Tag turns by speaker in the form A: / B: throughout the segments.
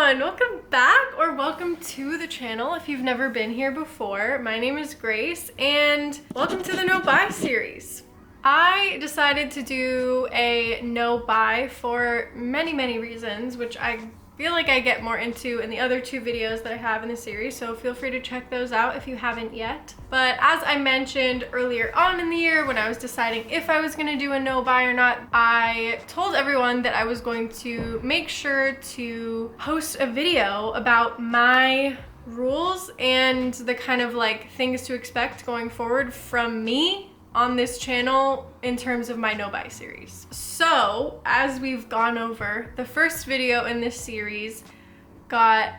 A: everyone, welcome back or welcome to the channel if you've never been here before. My name is Grace and welcome to the No Buy series. I decided to do a no buy for many reasons, which I feel like I get more into in the other two videos that I have in the series, so feel free to check those out if you haven't yet. But as I mentioned earlier on in the year when I was deciding if I was going to do a no buy or not, I told everyone that I was going to make sure to post a video about my rules and the kind of like things to expect going forward from me on this channel in terms of my no buy series. So as we've gone over, the first video in this series got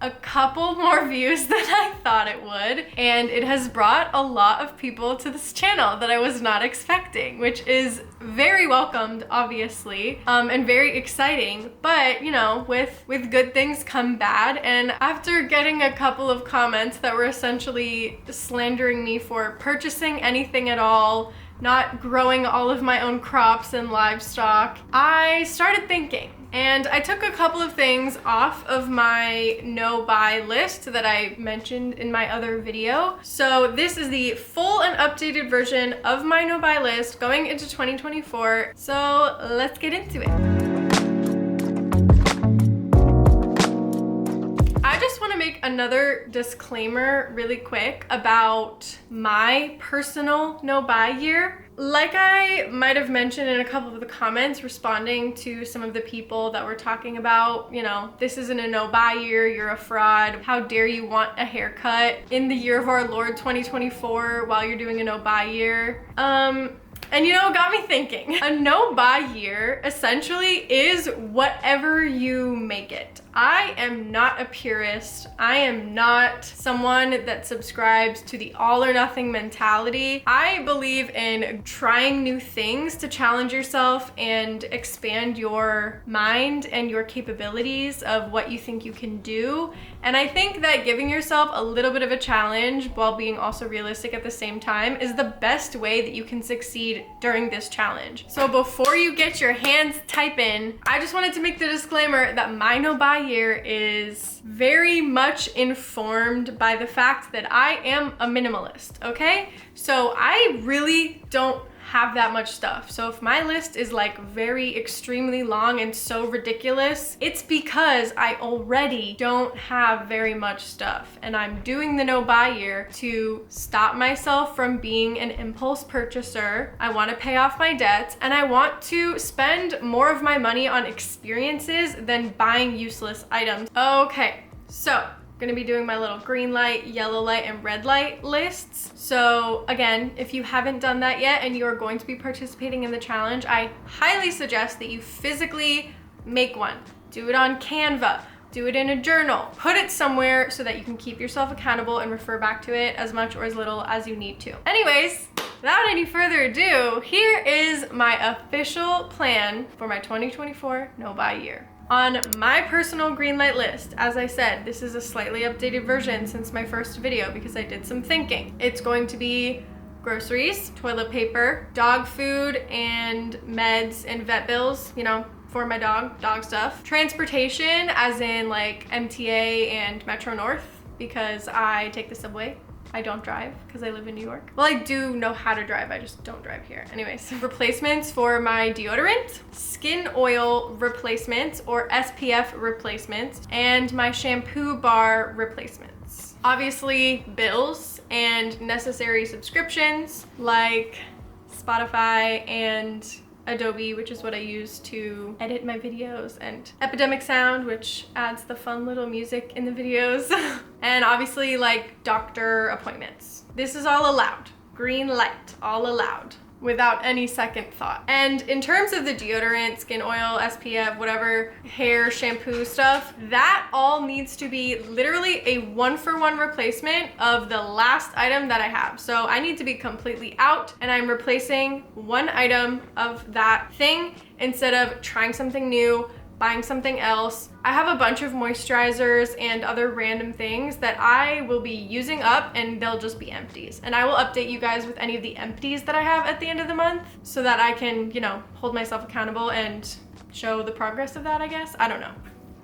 A: a couple more views than I thought it would, and it has brought a lot of people to this channel that I was not expecting, which is very welcomed, obviously, and very exciting. But you know, with good things come bad, and after getting a couple of comments that were essentially slandering me for purchasing anything at all, not growing all of my own crops and livestock, I started thinking. And I took a couple of things off of my no buy list that I mentioned in my other video. So this is the full and updated version of my no buy list going into 2024. So let's get into it. I just want to make another disclaimer really quick about my personal no buy year. Like I might have mentioned in a couple of the comments responding to some of the people that were talking about, you know, this isn't a no buy year, you're a fraud. How dare you want a haircut in the year of our Lord 2024 while you're doing a no buy year? And you know, it got me thinking. A no buy year essentially is whatever you make it. I am not a purist. I am not someone that subscribes to the all or nothing mentality. I believe in trying new things to challenge yourself and expand your mind and your capabilities of what you think you can do. And I think that giving yourself a little bit of a challenge while being also realistic at the same time is the best way that you can succeed during this challenge. So before you get your hands typing, I just wanted to make the disclaimer that my no buy year is very much informed by the fact that I am a minimalist, okay? So I really don't have that much stuff. So if my list is like very extremely long and so ridiculous, it's because I already don't have very much stuff, and I'm doing the no buy year to stop myself from being an impulse purchaser. I want to pay off my debts, and I want to spend more of my money on experiences than buying useless items. Okay, so gonna be doing my little green light, yellow light, and red light lists. So again, if you haven't done that yet and you are going to be participating in the challenge, I highly suggest that you physically make one. Do it on Canva, do it in a journal, put it somewhere so that you can keep yourself accountable and refer back to it as much or as little as you need to. Anyways, without any further ado, here is my official plan for my 2024 no buy year. On my personal green light list, as I said, this is a slightly updated version since my first video because I did some thinking. It's going to be groceries, toilet paper, dog food, and meds and vet bills, you know, for my dog stuff. Transportation, as in like MTA and Metro North, because I take the subway. I don't drive because I live in New York. Well, I do know how to drive, I just don't drive here. Anyways, replacements for my deodorant, skin oil replacements or SPF replacements, and my shampoo bar replacements. Obviously, bills and necessary subscriptions like Spotify and Adobe, which is what I use to edit my videos, and Epidemic Sound, which adds the fun little music in the videos. And obviously like doctor appointments. This is all allowed. Green light, all allowed, without any second thought. And in terms of the deodorant, skin oil, SPF, whatever, hair, shampoo stuff, that all needs to be literally a 1-for-1 replacement of the last item that I have. So I need to be completely out, and I'm replacing one item of that thing instead of trying something new, buying something else. I have a bunch of moisturizers and other random things that I will be using up, and they'll just be empties. And I will update you guys with any of the empties that I have at the end of the month so that I can, you know, hold myself accountable and show the progress of that, I guess. I don't know.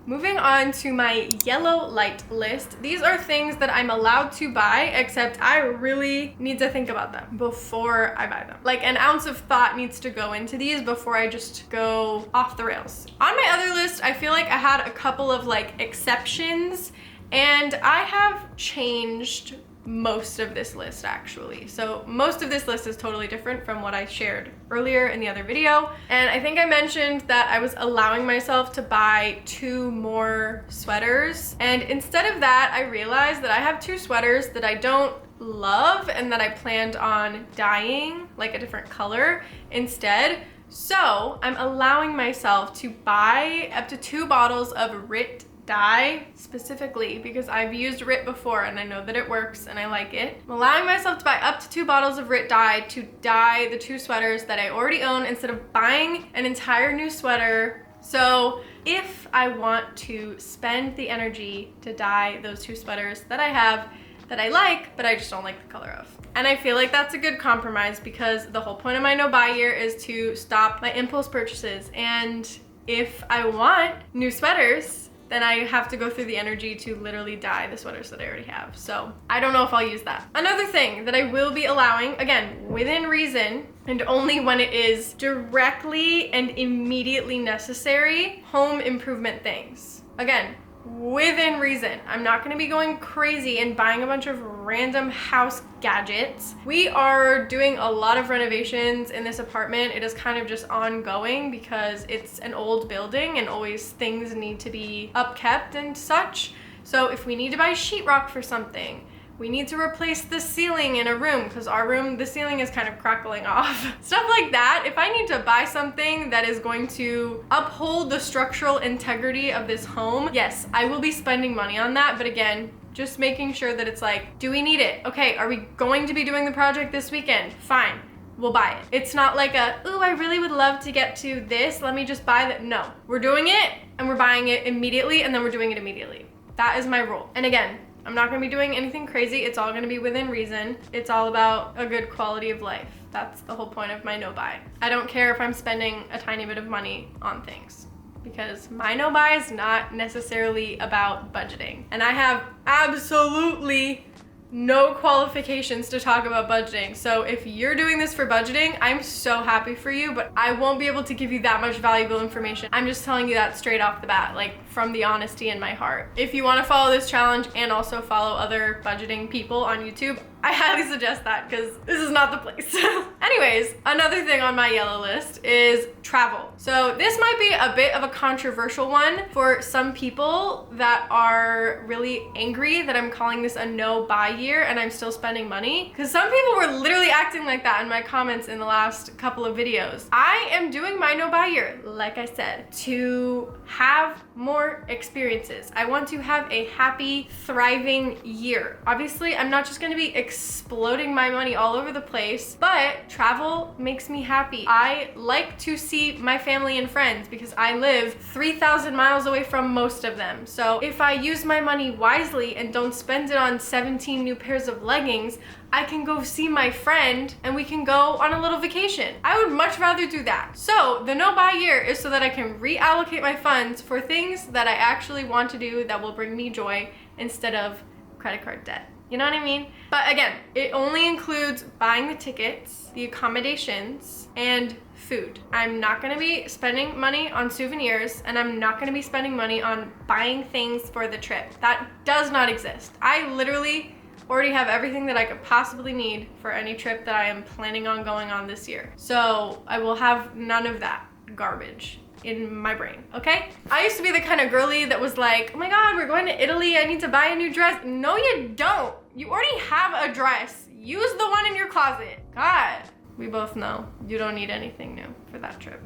A: Moving on to my yellow light list. These are things that I'm allowed to buy, except I really need to think about them before I buy them. Like an ounce of thought needs to go into these before I just go off the rails. On my other list, I feel like I had a couple of like exceptions, and I have changed most of this list actually. So most of this list is totally different from what I shared earlier in the other video. And I think I mentioned that I was allowing myself to buy 2 more sweaters. And instead of that, I realized that I have 2 sweaters that I don't love and that I planned on dyeing like a different color instead. So I'm allowing myself to buy up to 2 bottles of RIT dye, specifically because I've used RIT before and I know that it works and I like it. I'm allowing myself to buy up to 2 bottles of RIT dye to dye the 2 sweaters that I already own instead of buying an entire new sweater. So if I want to spend the energy to dye those 2 sweaters that I have that I like, but I just don't like the color of. And I feel like that's a good compromise because the whole point of my no buy year is to stop my impulse purchases. And if I want new sweaters, then I have to go through the energy to literally dye the sweaters that I already have. So I don't know if I'll use that. Another thing that I will be allowing, again, within reason, and only when it is directly and immediately necessary, home improvement things. Again, within reason. I'm not gonna be going crazy and buying a bunch of random house gadgets. We are doing a lot of renovations in this apartment. It is kind of just ongoing because it's an old building and always things need to be upkept and such. So if we need to buy sheetrock for something, we need to replace the ceiling in a room because our room, the ceiling is kind of crackling off. Stuff like that. If I need to buy something that is going to uphold the structural integrity of this home, yes, I will be spending money on that. But again, just making sure that it's like, do we need it? Okay, are we going to be doing the project this weekend? Fine, we'll buy it. It's not like ooh, I really would love to get to this, let me just buy that. No, we're doing it and we're buying it immediately and then we're doing it immediately. That is my rule. And again, I'm not gonna be doing anything crazy. It's all gonna be within reason. It's all about a good quality of life. That's the whole point of my no buy. I don't care if I'm spending a tiny bit of money on things because my no buy is not necessarily about budgeting. And I have absolutely no qualifications to talk about budgeting. So if you're doing this for budgeting, I'm so happy for you, but I won't be able to give you that much valuable information. I'm just telling you that straight off the bat, like from the honesty in my heart. If you want to follow this challenge and also follow other budgeting people on YouTube, I highly suggest that because this is not the place. Anyways, another thing on my yellow list is travel. So this might be a bit of a controversial one for some people that are really angry that I'm calling this a no buy year and I'm still spending money. Because some people were literally acting like that in my comments in the last couple of videos. I am doing my no buy year, like I said, to have more experiences. I want to have a happy, thriving year. Obviously, I'm not just gonna be exploding my money all over the place, but travel makes me happy. I like to see my family and friends because I live 3,000 miles away from most of them. So if I use my money wisely and don't spend it on 17 new pairs of leggings, I can go see my friend and we can go on a little vacation. I would much rather do that. So the no buy year is so that I can reallocate my funds for things that I actually want to do that will bring me joy instead of credit card debt. You know what I mean? But again, it only includes buying the tickets, the accommodations, and food. I'm not gonna be spending money on souvenirs and I'm not gonna be spending money on buying things for the trip. That does not exist. I literally already have everything that I could possibly need for any trip that I am planning on going on this year. So I will have none of that garbage in my brain, okay? I used to be the kind of girly that was like, oh my God, we're going to Italy, I need to buy a new dress. No, you don't. You already have a dress. Use the one in your closet. God, we both know you don't need anything new for that trip.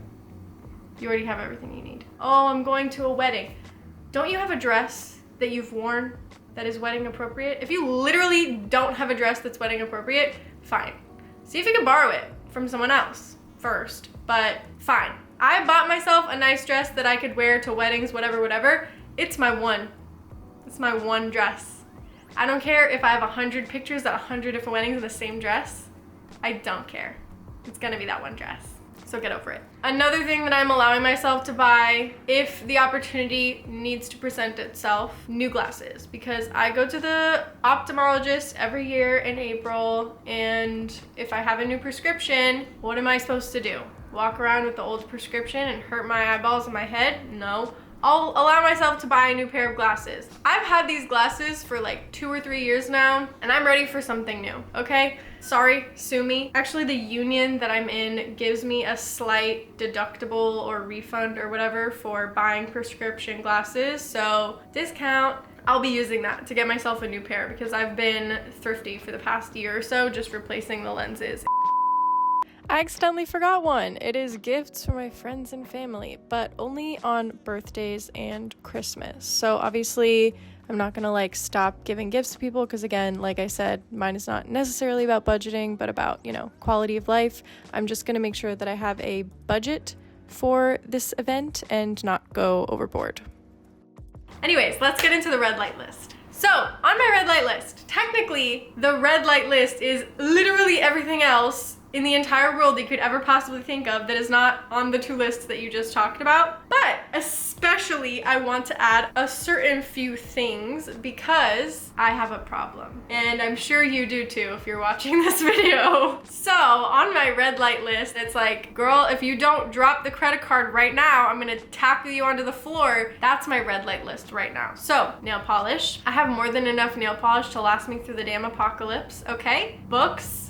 A: You already have everything you need. Oh, I'm going to a wedding. Don't you have a dress that you've worn that is wedding appropriate? If you literally don't have a dress that's wedding appropriate, fine. See if you can borrow it from someone else first, but fine. I bought myself a nice dress that I could wear to weddings, whatever. It's my one dress. I don't care if I have 100 pictures at 100 different weddings in the same dress. I don't care. It's gonna be that one dress. So so get over it. Another thing that I'm allowing myself to buy, if the opportunity needs to present itself, new glasses, because I go to the ophthalmologist every year in April, and if I have a new prescription, what am I supposed to do? Walk around with the old prescription and hurt my eyeballs and my head? No. I'll allow myself to buy a new pair of glasses. I've had these glasses for like 2 or 3 years now, and I'm ready for something new, okay? Sorry, sue me. Actually, the union that I'm in gives me a slight deductible or refund or whatever for buying prescription glasses, so discount. I'll be using that to get myself a new pair because I've been thrifty for the past year or so, just replacing the lenses. I accidentally forgot one. It is gifts for my friends and family, but only on birthdays and Christmas. So obviously I'm not gonna like stop giving gifts to people because, again, like I said, mine is not necessarily about budgeting, but about, quality of life. I'm just gonna make sure that I have a budget for this event and not go overboard. Anyways, let's get into the red light list. So on my red light list, technically the red light list is literally everything else in the entire world you could ever possibly think of that is not on the 2 lists that you just talked about. But especially I want to add a certain few things because I have a problem. And I'm sure you do too if you're watching this video. So on my red light list, it's like, girl, if you don't drop the credit card right now, I'm gonna tackle you onto the floor. That's my red light list right now. So nail polish. I have more than enough nail polish to last me through the damn apocalypse, okay? Books.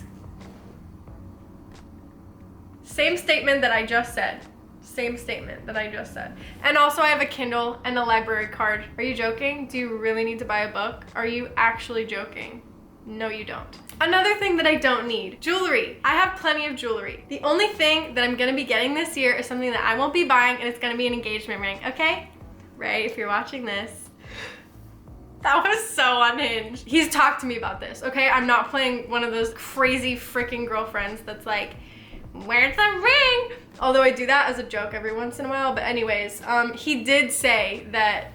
A: Same statement that I just said. Same statement that I just said. And also I have a Kindle and a library card. Are you joking? Do you really need to buy a book? Are you actually joking? No, you don't. Another thing that I don't need, jewelry. I have plenty of jewelry. The only thing that I'm gonna be getting this year is something that I won't be buying, and it's gonna be an engagement ring, okay? Ray, if you're watching this. That was so unhinged. He's talked to me about this, okay? I'm not playing one of those crazy freaking girlfriends that's like, where's the ring? Although I do that as a joke every once in a while. But anyways, he did say that,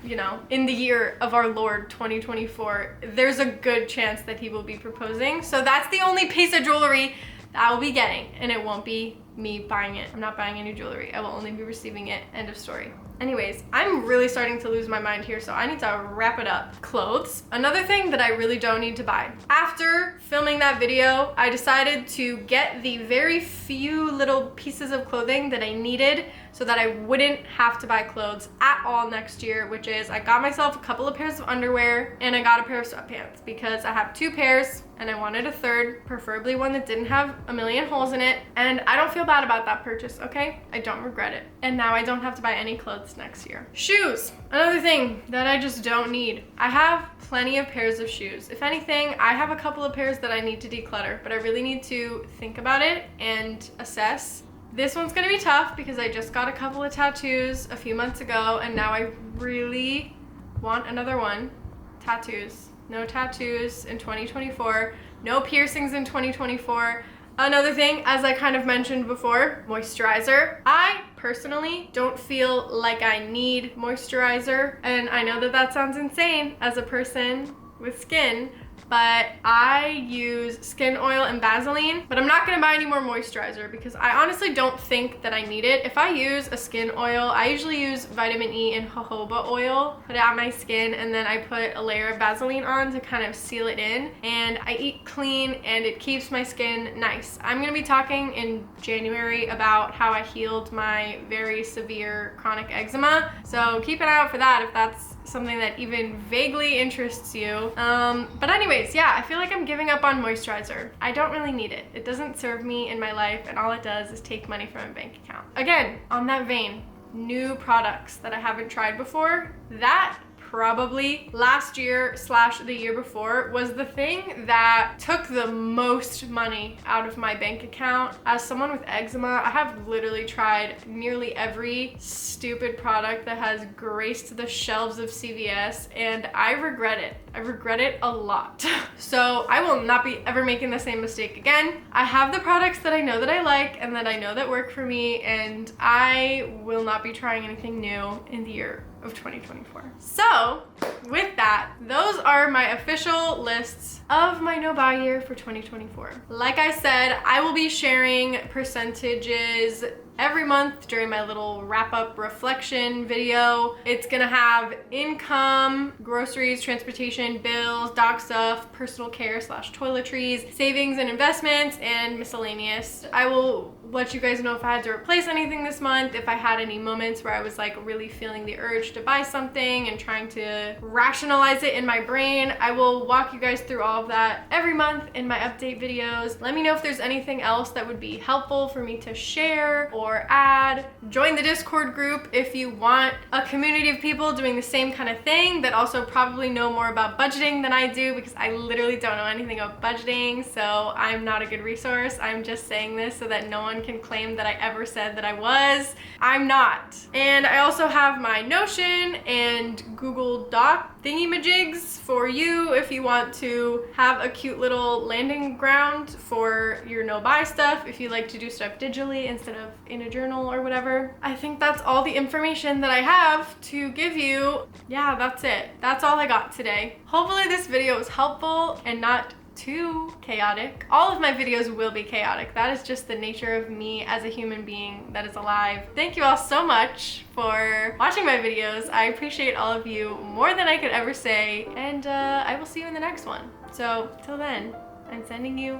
A: in the year of our Lord 2024, there's a good chance that he will be proposing. So that's the only piece of jewelry that I will be getting, and it won't be me buying it. I'm not buying any jewelry. I will only be receiving it. End of story. Anyways, I'm really starting to lose my mind here, so I need to wrap it up. Clothes. Another thing that I really don't need to buy. After filming that video, I decided to get the very few little pieces of clothing that I needed so that I wouldn't have to buy clothes at all next year, which is I got myself a couple of pairs of underwear and I got a pair of sweatpants because I have 2 pairs and I wanted a third, preferably one that didn't have a million holes in it. And I don't feel bad about that purchase, okay? I don't regret it. And now I don't have to buy any clothes next year. Shoes. Another thing that I just don't need. I have plenty of pairs of shoes. If anything, I have a couple of pairs that I need to declutter, but I really need to think about it and assess. This one's gonna be tough because I just got a couple of tattoos a few months ago and now I really want another one. Tattoos. No tattoos in 2024. No piercings in 2024. Another thing, as I kind of mentioned before, moisturizer. I personally don't feel like I need moisturizer, and I know that that sounds insane as a person with skin, but I use skin oil and Vaseline, but I'm not gonna buy any more moisturizer because I honestly don't think that I need it. If I use a skin oil, I usually use vitamin E and jojoba oil, put it on my skin, and then I put a layer of Vaseline on to kind of seal it in, and I eat clean and it keeps my skin nice. I'm gonna be talking in January about how I healed my very severe chronic eczema, so keep an eye out for that if that's something that even vaguely interests you. But anyways, yeah, I feel like I'm giving up on moisturizer. I don't really need it. It doesn't serve me in my life, and all it does is take money from my bank account. Again, on that vein, new products that I haven't tried before, that probably last year / the year before was the thing that took the most money out of my bank account. As someone with eczema, I have literally tried nearly every stupid product that has graced the shelves of CVS, and I regret it. I regret it a lot. So I will not be ever making the same mistake again. I have the products that I know that I like and that I know that work for me, and I will not be trying anything new in the year of 2024. So with that, those are my official lists of my no buy year for 2024. Like I said, I will be sharing percentages every month during my little wrap-up reflection video. It's gonna have income, groceries, transportation, bills, doc stuff, personal care / toiletries, savings and investments, and miscellaneous. I will let you guys know if I had to replace anything this month, if I had any moments where I was like really feeling the urge to buy something and trying to rationalize it in my brain. I will walk you guys through all of that every month in my update videos. Let me know if there's anything else that would be helpful for me to share or add. Join the Discord group if you want a community of people doing the same kind of thing that also probably know more about budgeting than I do, because I literally don't know anything about budgeting, so I'm not a good resource. I'm just saying this so that no one can claim that I ever said that I was. I'm not. And I also have my Notion and Google Doc thingy-majigs for you if you want to have a cute little landing ground for your no-buy stuff, if you like to do stuff digitally instead of in a journal or whatever. I think that's all the information that I have to give you. Yeah, that's it. That's all I got today. Hopefully this video was helpful and not too chaotic. All of my videos will be chaotic. That is just the nature of me as a human being that is alive. Thank you all so much for watching my videos. I appreciate all of you more than I could ever say, and I will see you in the next one. So till then, I'm sending you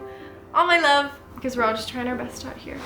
A: all my love, because we're all just trying our best out here.